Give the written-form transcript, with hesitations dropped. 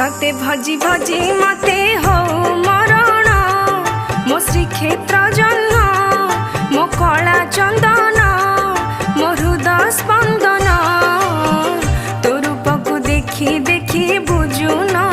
तते भजी भजी मते हो मरण मो श्रीक्षेत्र जन्म मो कला चंदन मो हृदय स्पंदन तो रूप को देखी देखी बुझु न